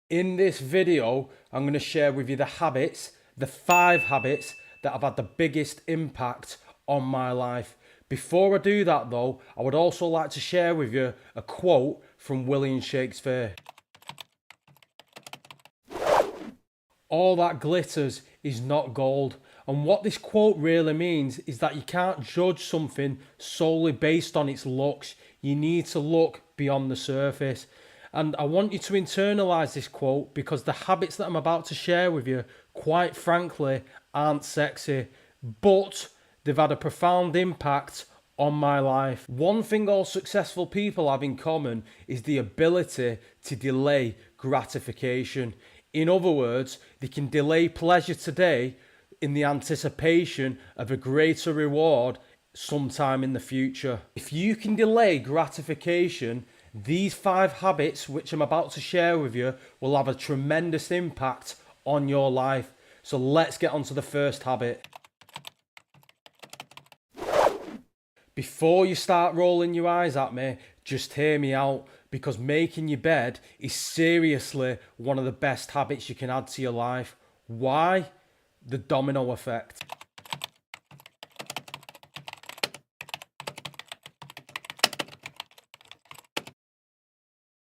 In this video, I'm going to share with you the 5 habits that have had the biggest impact on my life. Before I do that though, I would also like to share with you a quote from William Shakespeare. All that glitters is not gold. And what this quote really means is that you can't judge something solely based on its looks. You need to look beyond the surface. And I want you to internalize this quote because the habits that I'm about to share with you, quite frankly, aren't sexy, but they've had a profound impact on my life. One thing all successful people have in common is the ability to delay gratification. In other words, they can delay pleasure today in the anticipation of a greater reward sometime in the future. If you can delay gratification, these 5 habits which I'm about to share with you will have a tremendous impact on your life. So let's get on to the first habit. Before you start rolling your eyes at me, just hear me out, because making your bed is seriously one of the best habits you can add to your life. Why? The domino effect.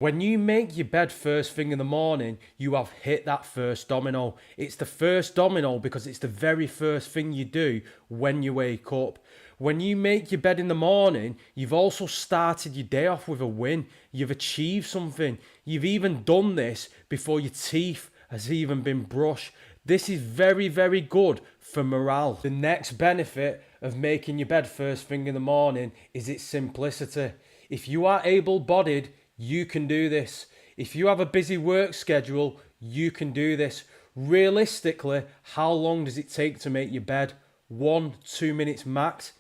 When you make your bed first thing in the morning, you have hit that first domino. It's the first domino because it's the very first thing you do when you wake up. When you make your bed in the morning, you've also started your day off with a win. You've achieved something. You've even done this before your teeth has even been brushed. This is very, very good for morale. The next benefit of making your bed first thing in the morning is its simplicity. If you are able-bodied, you can do this. If you have a busy work schedule, you can do this. Realistically, how long does it take to make your bed? 1-2 minutes max.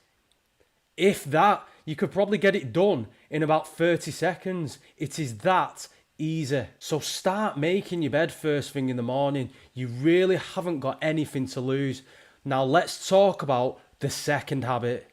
If that, you could probably get it done in about 30 seconds. It is that easy. So start making your bed first thing in the morning. You really haven't got anything to lose. Now let's talk about the second habit.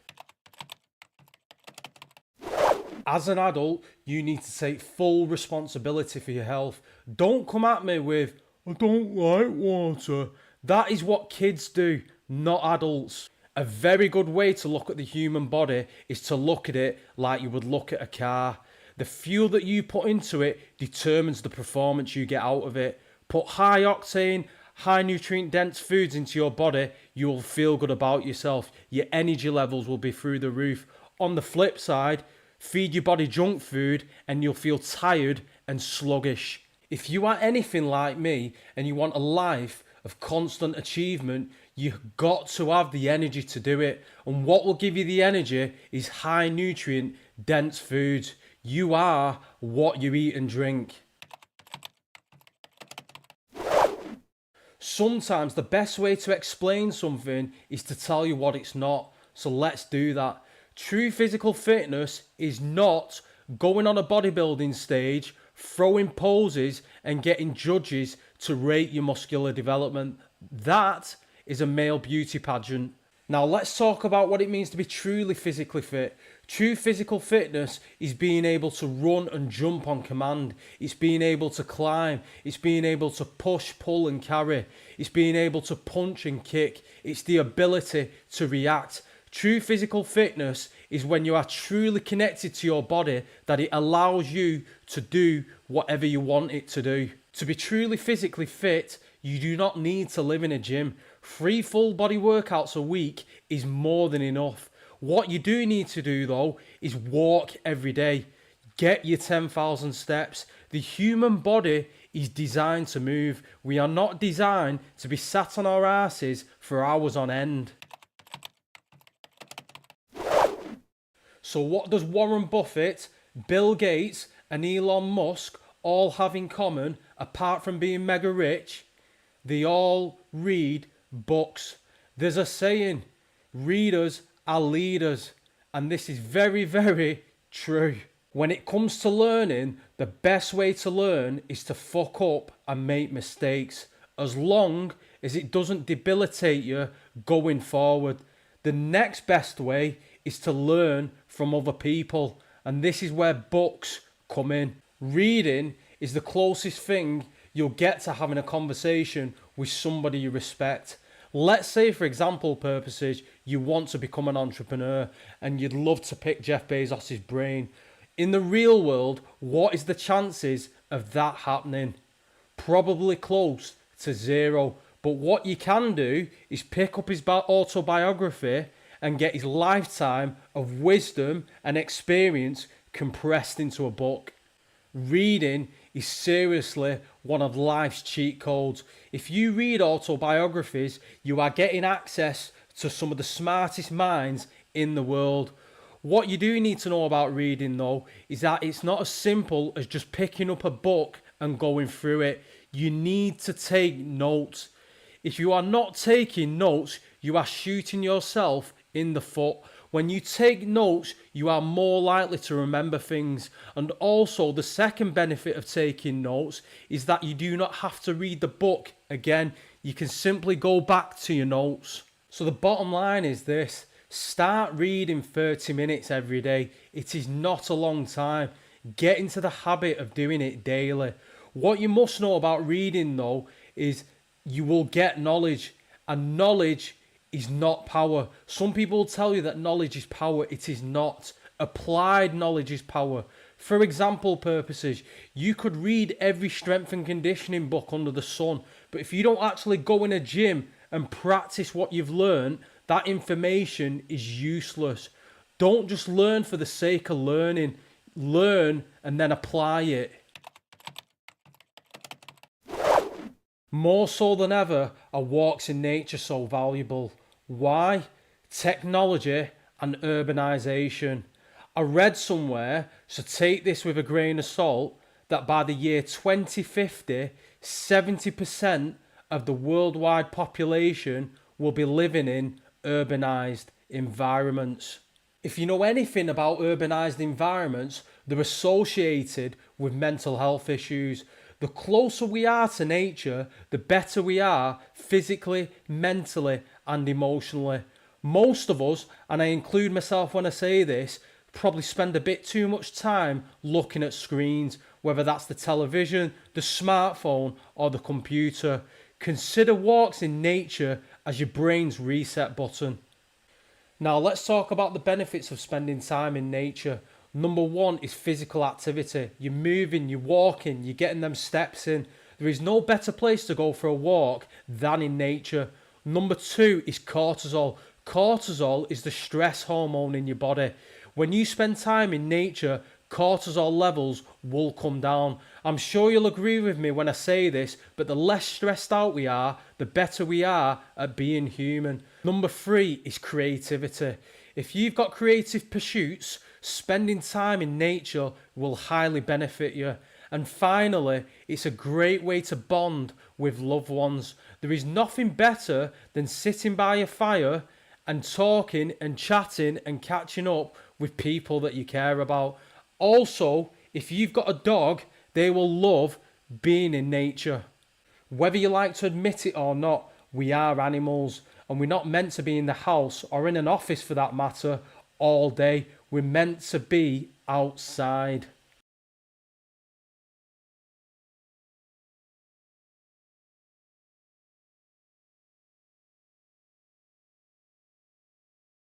As an adult, you need to take full responsibility for your health. Don't come at me with, I don't like water. That is what kids do, not adults. A very good way to look at the human body is to look at it like you would look at a car. The fuel that you put into it determines the performance you get out of it. Put high octane, high nutrient dense foods into your body, you will feel good about yourself. Your energy levels will be through the roof. On the flip side, feed your body junk food and you'll feel tired and sluggish. If you are anything like me and you want a life of constant achievement, you've got to have the energy to do it. And what will give you the energy is high nutrient dense foods. You are what you eat and drink. Sometimes the best way to explain something is to tell you what it's not. So let's do that. True physical fitness is not going on a bodybuilding stage, throwing poses and getting judges to rate your muscular development. That is a male beauty pageant. Now let's talk about what it means to be truly physically fit. True physical fitness is being able to run and jump on command. It's being able to climb. It's being able to push, pull and carry. It's being able to punch and kick. It's the ability to react. True physical fitness is when you are truly connected to your body, that it allows you to do whatever you want it to do. To be truly physically fit, you do not need to live in a gym. 3 full body workouts a week is more than enough. What you do need to do though is walk every day. Get your 10,000 steps. The human body is designed to move. We are not designed to be sat on our asses for hours on end. So what does Warren Buffett, Bill Gates and Elon Musk all have in common apart from being mega rich? They all read books. There's a saying, readers are leaders, and this is very, very true. When it comes to learning, the best way to learn is to fuck up and make mistakes, as long as it doesn't debilitate you going forward. The next best way is to learn from other people, and this is where books come in. Reading is the closest thing you'll get to having a conversation with somebody you respect. Let's say, for example purposes, you want to become an entrepreneur and you'd love to pick Jeff Bezos' brain. In the real world, what is the chances of that happening? Probably close to zero. But what you can do is pick up his autobiography and get his lifetime of wisdom and experience compressed into a book. Reading is seriously one of life's cheat codes. If you read autobiographies, you are getting access to some of the smartest minds in the world. What you do need to know about reading, though, is that it's not as simple as just picking up a book and going through it. You need to take notes. If you are not taking notes, you are shooting yourself in the foot. When you take notes, you are more likely to remember things. And also, the second benefit of taking notes is that you do not have to read the book again. You can simply go back to your notes. So the bottom line is this: start reading 30 minutes every day. It is not a long time. Get into the habit of doing it daily. What you must know about reading, though, is you will get knowledge, and knowledge is not power. Some people will tell you that knowledge is power. It is not. Applied knowledge is power. For example purposes, you could read every strength and conditioning book under the sun, but if you don't actually go in a gym and practice what you've learned, that information is useless. Don't just learn for the sake of learning. Learn and then apply it. More so than ever are walks in nature so valuable. Why? Technology and urbanisation. I read somewhere, so take this with a grain of salt, that by the year 2050, 70% of the worldwide population will be living in urbanised environments. If you know anything about urbanised environments, they're associated with mental health issues. The closer we are to nature, the better we are physically, mentally, and emotionally. Most of us, and I include myself when I say this, probably spend a bit too much time looking at screens, whether that's the television, the smartphone, or the computer. Consider walks in nature as your brain's reset button. Now let's talk about the benefits of spending time in nature. Number one is physical activity. You're moving, you're walking, you're getting them steps in. There is no better place to go for a walk than in nature. Number two is cortisol. Cortisol is the stress hormone in your body. When you spend time in nature, cortisol levels will come down. I'm sure you'll agree with me when I say this, but the less stressed out we are, the better we are at being human. Number three is creativity. If you've got creative pursuits, spending time in nature will highly benefit you. And finally, it's a great way to bond with loved ones. There is nothing better than sitting by a fire and talking and chatting and catching up with people that you care about. Also, if you've got a dog, they will love being in nature. Whether you like to admit it or not, we are animals, and we're not meant to be in the house or in an office for that matter all day. We're meant to be outside.